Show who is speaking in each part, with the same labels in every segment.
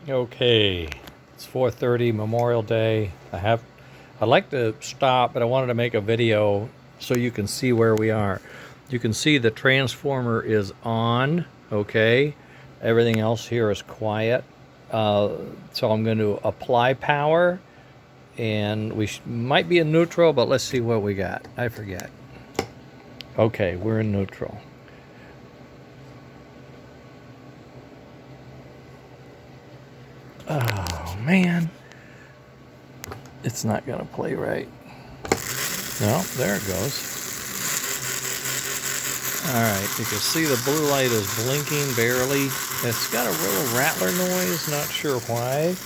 Speaker 1: Okay, it's 4:30 Memorial Day. I'd like to stop, but I wanted to make a video so you can see where we are. You can see the transformer is on, okay? Everything else here is quiet. So I'm going to apply power, and we might be in neutral, but let's see what we got. I forget. Okay, we're in neutral. Oh, man. It's not going to play right. No, there it goes. Alright, you can see the blue light is blinking barely. It's got a little rattler noise, not sure why.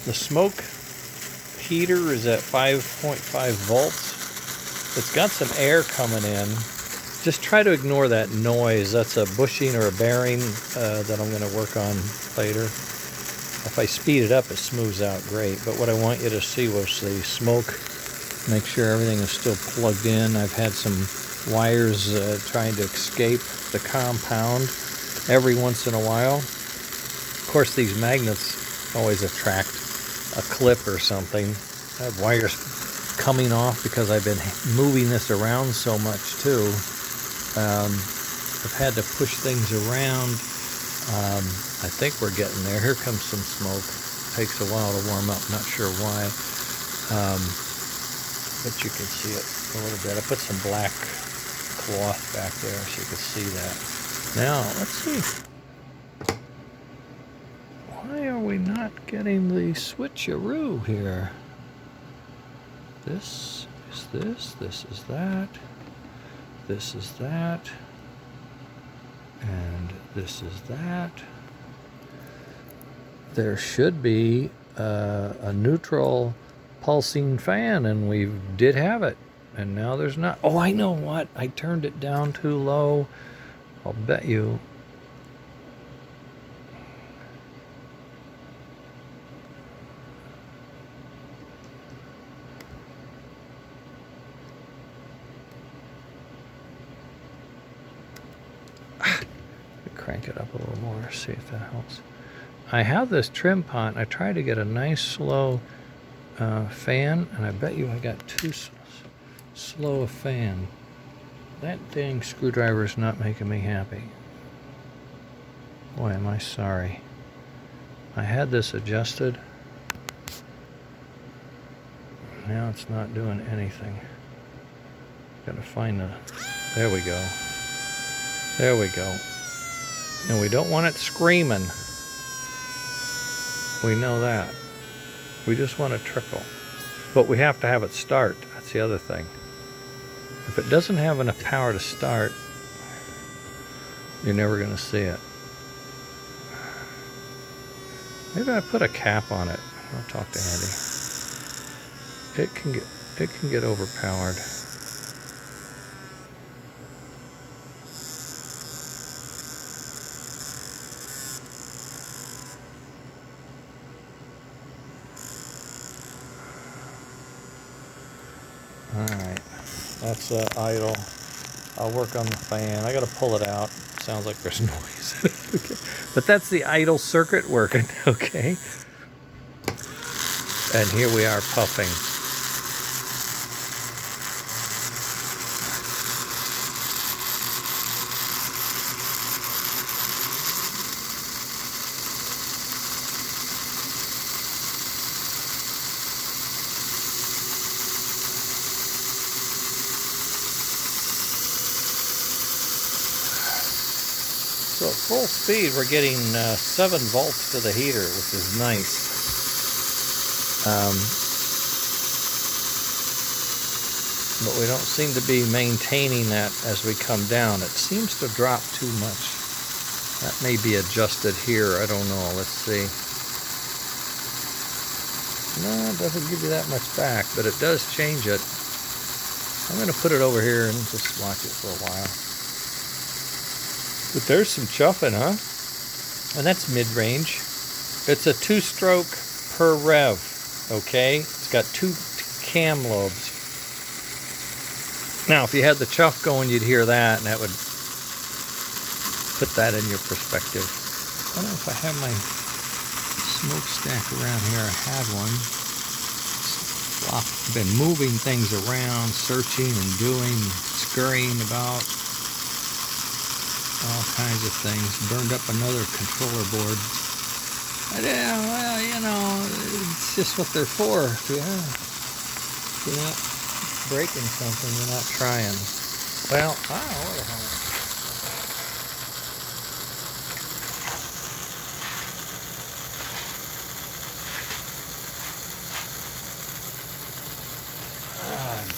Speaker 1: The smoke heater is at 5.5 volts. It's got some air coming in. Just try to ignore that noise. That's a bushing or a bearing that I'm going to work on later. If I speed it up, it smooths out great. But what I want you to see was the smoke. Make sure everything is still plugged in. I've had some wires trying to escape the compound every once in a while. Of course, these magnets always attract a clip or something. I have wires coming off because I've been moving this around so much too. I've had to push things around. I think we're getting there. Here comes some smoke. Takes a while to warm up. Not sure why. But you can see it a little bit. I put some black cloth back there so you can see that. Now, let's see. Why are we not getting the switcheroo here? This is this is that, this is that, and this is that. There should be a neutral pulsing fan, and we did have it, and now there's not. Oh, I know what, I turned it down too low. I'll bet you. Crank it up a little more, see if that helps. I have this trim pot. I tried to get a nice slow fan, and I bet you I got too slow a fan. That dang screwdriver is not making me happy. Boy, am I sorry. I had this adjusted. Now it's not doing anything. Gotta find the... There we go. There we go. And we don't want it screaming. We know that. We just want to trickle. But we have to have it start. That's the other thing. If it doesn't have enough power to start, you're never going to see it. Maybe I put a cap on it. I'll talk to Andy. It can get overpowered. Alright, that's idle. I'll work on the fan. I gotta pull it out. Sounds like there's noise. Okay. But that's the idle circuit working, okay? And here we are puffing. So at full speed, we're getting 7 volts to the heater, which is nice. But we don't seem to be maintaining that as we come down. It seems to drop too much. That may be adjusted here. I don't know. Let's see. No, it doesn't give you that much back, but it does change it. I'm going to put it over here and just watch it for a while. But there's some chuffing, huh? And that's mid-range. It's a 2-stroke per rev, okay? It's got 2 cam lobes. Now, if you had the chuff going, you'd hear that, and that would put that in your perspective. I don't know if I have my smokestack around here. I had one. I've been moving things around, searching and doing, scurrying about, all kinds of things. Burned up another controller board. But, yeah, well, you know, it's just what they're for. Yeah. If you're not breaking something, you're not trying. Well, I don't know what the hell.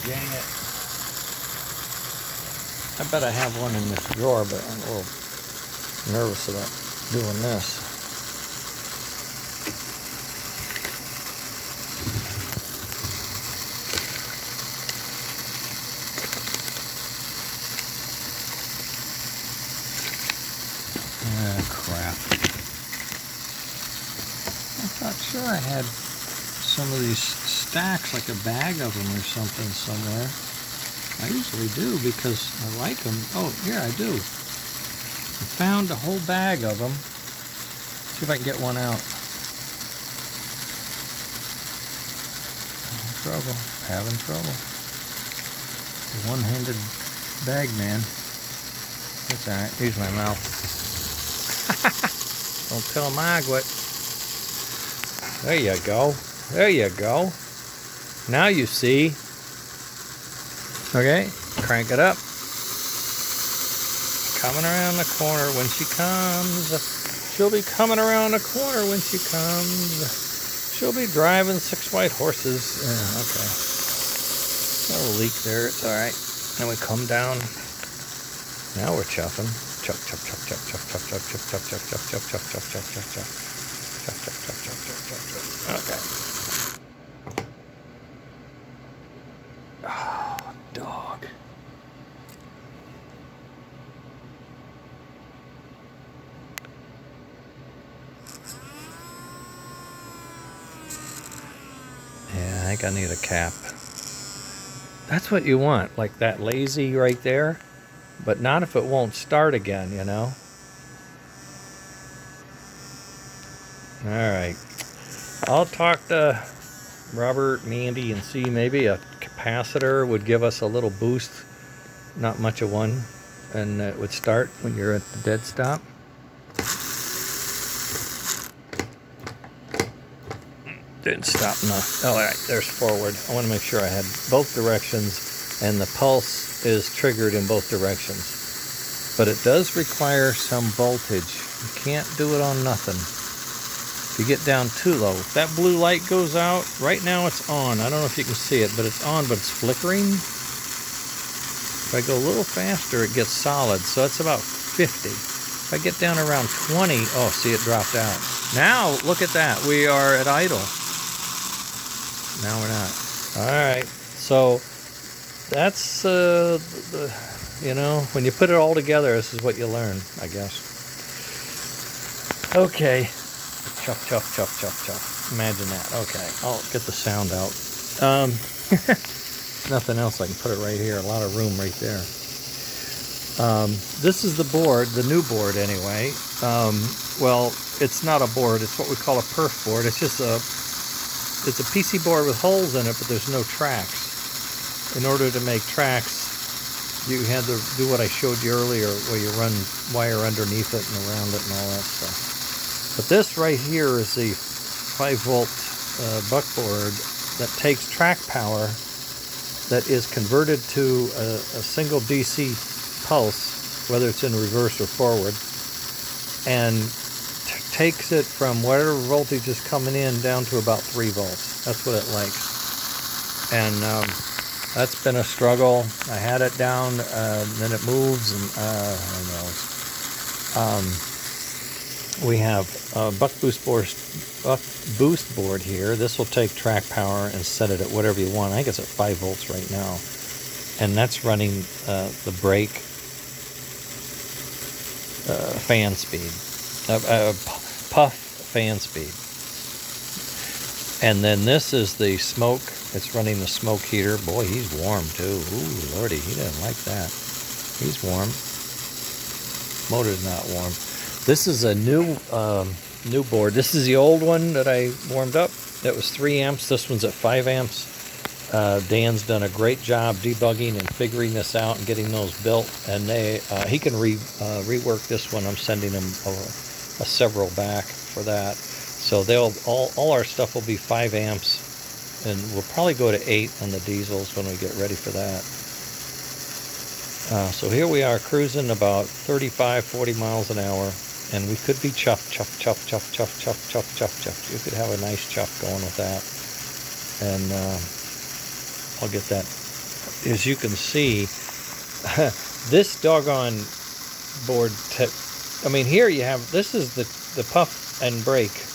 Speaker 1: Dang it. I bet I have one in this drawer, but I'm a little nervous about doing this. Ah, crap. I'm not sure I had some of these stacks, like a bag of them or something somewhere. I usually do because I like them. Oh, here I do. I found a whole bag of them. See if I can get one out. Having trouble. The one-handed bag man. That's alright. Use my mouth. Don't tell Margaret. There you go. There you go. Now you see. Okay, crank it up. Coming around the corner when she comes. She'll be coming around the corner when she comes. She'll be driving 6 white horses. Yeah, okay. A little leak there. It's all right. Then we come down. Now we're chuffing. Chuff, chuff, chuff, chuff, chuff, chuff, chuff, chuff, chuff, chuff, chuff, chuff, chuff, chuff, chuff, chuff, chuff. Chuff, chuff, chuff, chuff, chuff, chuff, chuff. Okay. Oh, dog. Yeah, I think I need a cap. That's what you want, like that lazy right there, but not if it won't start again, you know? All right. I'll talk to Robert and Andy and see maybe a capacitor would give us a little boost, not much of one, and it would start when you're at the dead stop. Didn't stop enough. Oh, all right, there's forward. I want to make sure I had both directions and the pulse is triggered in both directions. But it does require some voltage. You can't do it on nothing. If you get down too low, if that blue light goes out, right now it's on. I don't know if you can see it, but it's on, but it's flickering. If I go a little faster, it gets solid, so it's about 50. If I get down around 20, oh, see, it dropped out. Now, look at that. We are at idle. Now we're not. All right, so that's, you know, when you put it all together, this is what you learn, I guess. Okay. Chuff, chuff, chuff, chuff, chuff. Imagine that. Okay, I'll get the sound out. Nothing else. I can put it right here. A lot of room right there. This is the board, the new board anyway. Well, it's not a board. It's what we call a perf board. It's just it's a PC board with holes in it, but there's no tracks. In order to make tracks, you had to do what I showed you earlier, where you run wire underneath it and around it and all that stuff. But this right here is the 5-volt buckboard that takes track power that is converted to a single DC pulse, whether it's in reverse or forward, and takes it from whatever voltage is coming in down to about 3 volts. That's what it likes. And that's been a struggle. I had it down, then it moves, and who knows. We have a buck boost board here. This will take track power and set it at whatever you want. I think it's at 5 volts right now. And that's running the brake fan speed, puff fan speed. And then this is the smoke. It's running the smoke heater. Boy, he's warm too. Ooh, lordy, he didn't like that. He's warm. Motor's not warm. This is a new new board. This is the old one that I warmed up. That was 3 amps. This one's at 5 amps. Dan's done a great job debugging and figuring this out and getting those built. And he can rework this one. I'm sending him a several back for that. So all our stuff will be 5 amps. And we'll probably go to 8 on the diesels when we get ready for that. So here we are cruising about 35, 40 miles an hour. And we could be chuff. You could have a nice chuff going with that. And I'll get that. As you can see, this doggone board, I mean, here you have, this is the puff and brake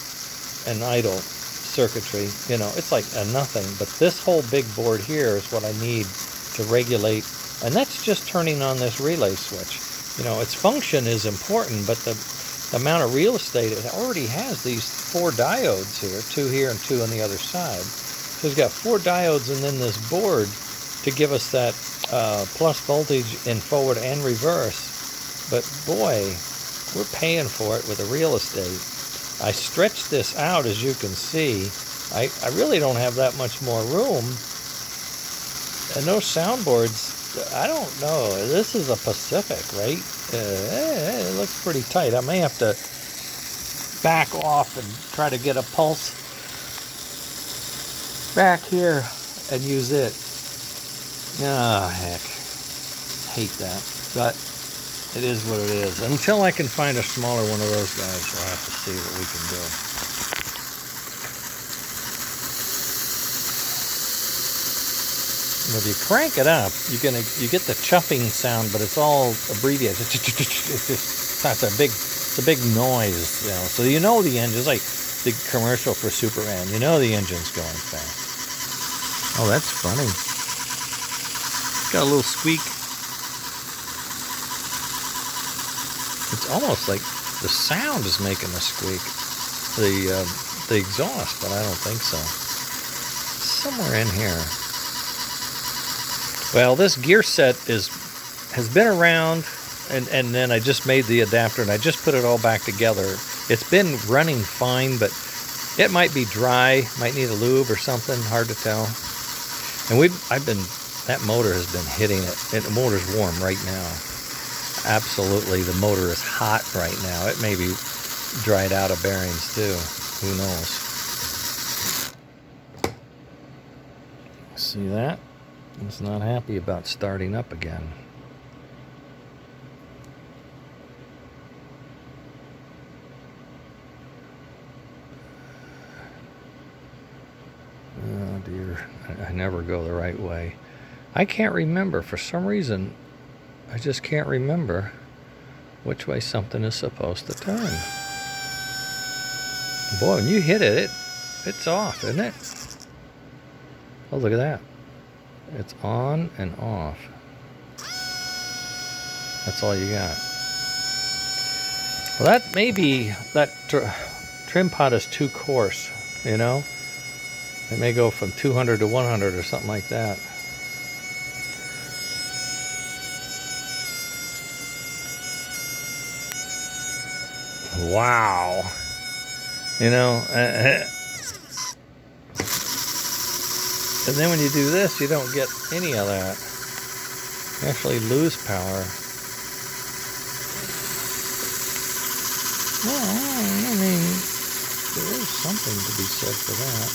Speaker 1: and idle circuitry. You know, it's like a nothing. But this whole big board here is what I need to regulate. And that's just turning on this relay switch. You know, its function is important, but the amount of real estate, it already has these 4 diodes here, 2 here and 2 on the other side. So it's got 4 diodes and then this board to give us that plus voltage in forward and reverse. But boy, we're paying for it with the real estate. I stretched this out, as you can see. I really don't have that much more room. And those soundboards, I don't know. This is a Pacific, right? It looks pretty tight. I may have to back off and try to get a pulse back here and use it. Ah, heck. Hate that. But it is what it is. Until I can find a smaller one of those guys, we'll have to see what we can do. If you crank it up, you get the chuffing sound, but it's all abbreviated. It's a big noise, you know. So you know the engine's like the commercial for Superman. You know the engine's going fast. Oh, that's funny. It's got a little squeak. It's almost like the sound is making a squeak. The exhaust, but I don't think so. Somewhere in here. Well, this gear set has been around, and then I just made the adapter, and I just put it all back together. It's been running fine, but it might be dry, might need a lube or something, hard to tell. And that motor has been hitting it, and the motor's warm right now. Absolutely, the motor is hot right now. It may be dried out of bearings too, who knows. See that? It's not happy about starting up again. Oh dear, I never go the right way. I can't remember, for some reason, I just can't remember which way something is supposed to turn. Boy, when you hit it, it's off, isn't it? Oh, look at that. It's on and off. That's all you got. Well, that may be, that trim pot is too coarse, you know? It may go from 200 to 100 or something like that. Wow. You know, and then when you do this, you don't get any of that. You actually lose power. Well, I mean, there is something to be said for that.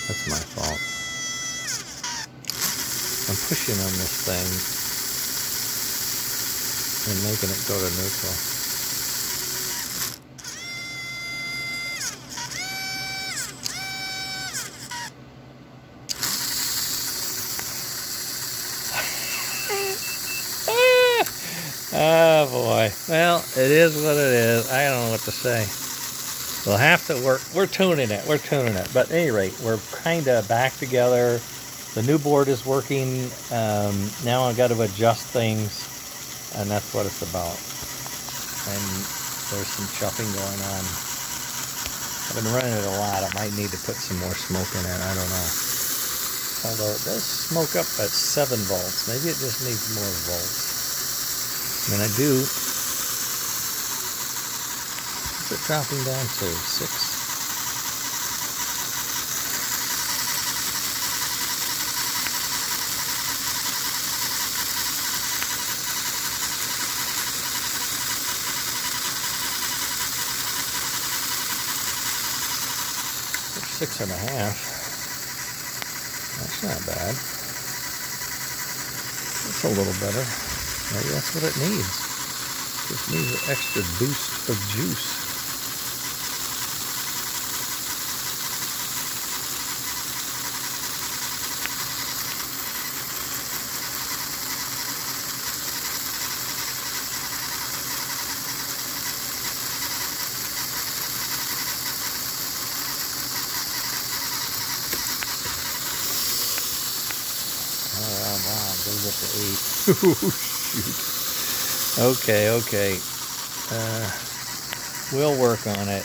Speaker 1: That's my fault. I'm pushing on this thing and making it go to neutral. Oh boy. Well, it is what it is. I don't know what to say. We'll have to work. We're tuning it. But at any rate, we're kind of back together. The new board is working. Now I've got to adjust things, and that's what it's about. And there's some chuffing going on. I've been running it a lot. I might need to put some more smoke in it. I don't know. Although it does smoke up at 7 volts. Maybe it just needs more volts. And I do. What's it dropping down to? 6? Or 6.5. That's not bad. That's a little better. Maybe that's what it needs. Just needs an extra boost of juice. Wow, goes up to 8. Oh, shoot. Okay. We'll work on it.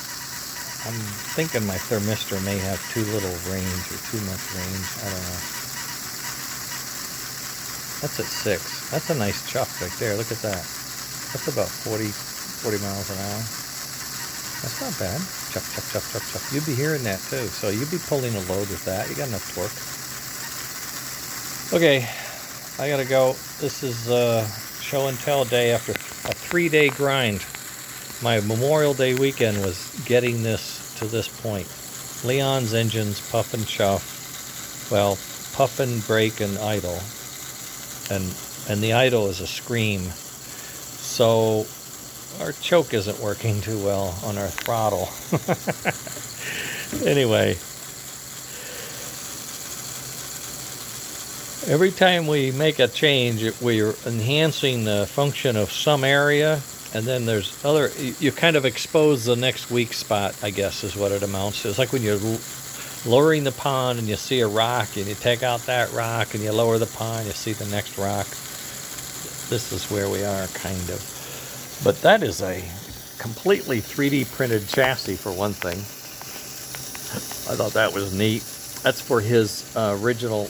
Speaker 1: I'm thinking my thermistor may have too little range or too much range. I don't know. That's at 6. That's a nice chuff right there. Look at that. That's about 40 miles an hour. That's not bad. Chuff, chuff, chuff, chuff, chuff. You'd be hearing that too. So you'd be pulling a load with that. You got enough torque. Okay, I gotta go. This is show and tell day after a 3-day grind. My Memorial Day weekend was getting this to this point. Leon's engines puff and chuff. Well, puff and brake and idle. And the idle is a scream. So our choke isn't working too well on our throttle. Anyway. Every time we make a change, we're enhancing the function of some area, and then there's other, you kind of expose the next weak spot, I guess is what it amounts to. It's like when you're lowering the pond and you see a rock, and you take out that rock, and you lower the pond, you see the next rock. This is where we are, kind of. But that is a completely 3D printed chassis, for one thing. I thought that was neat. That's for his original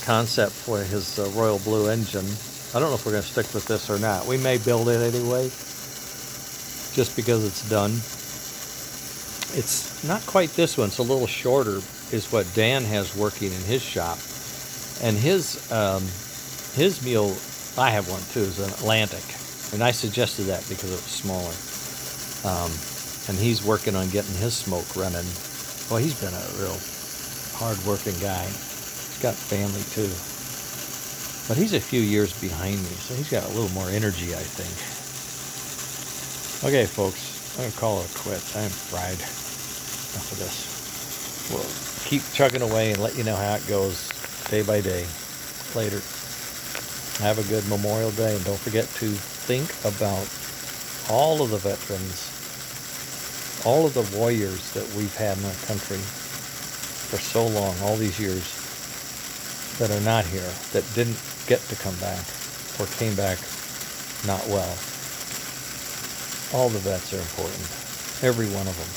Speaker 1: concept for his Royal Blue engine. I don't know if we're going to stick with this or not. We may build it anyway, just because it's done. It's not quite this one. It's a little shorter, is what Dan has working in his shop. And his mule, I have one too, is an Atlantic. And I suggested that because it was smaller. And he's working on getting his smoke running. Well, he's been a real hard-working guy. He's got family too. But he's a few years behind me, so he's got a little more energy, I think. Okay, folks, I'm going to call it quits. I am fried. Enough of this. We'll keep chugging away and let you know how it goes day by day. Later. Have a good Memorial Day, and don't forget to think about all of the veterans, all of the warriors that we've had in our country for so long, all these years, that are not here, that didn't get to come back, or came back not well. All the vets are important. Every one of them.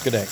Speaker 1: Good day.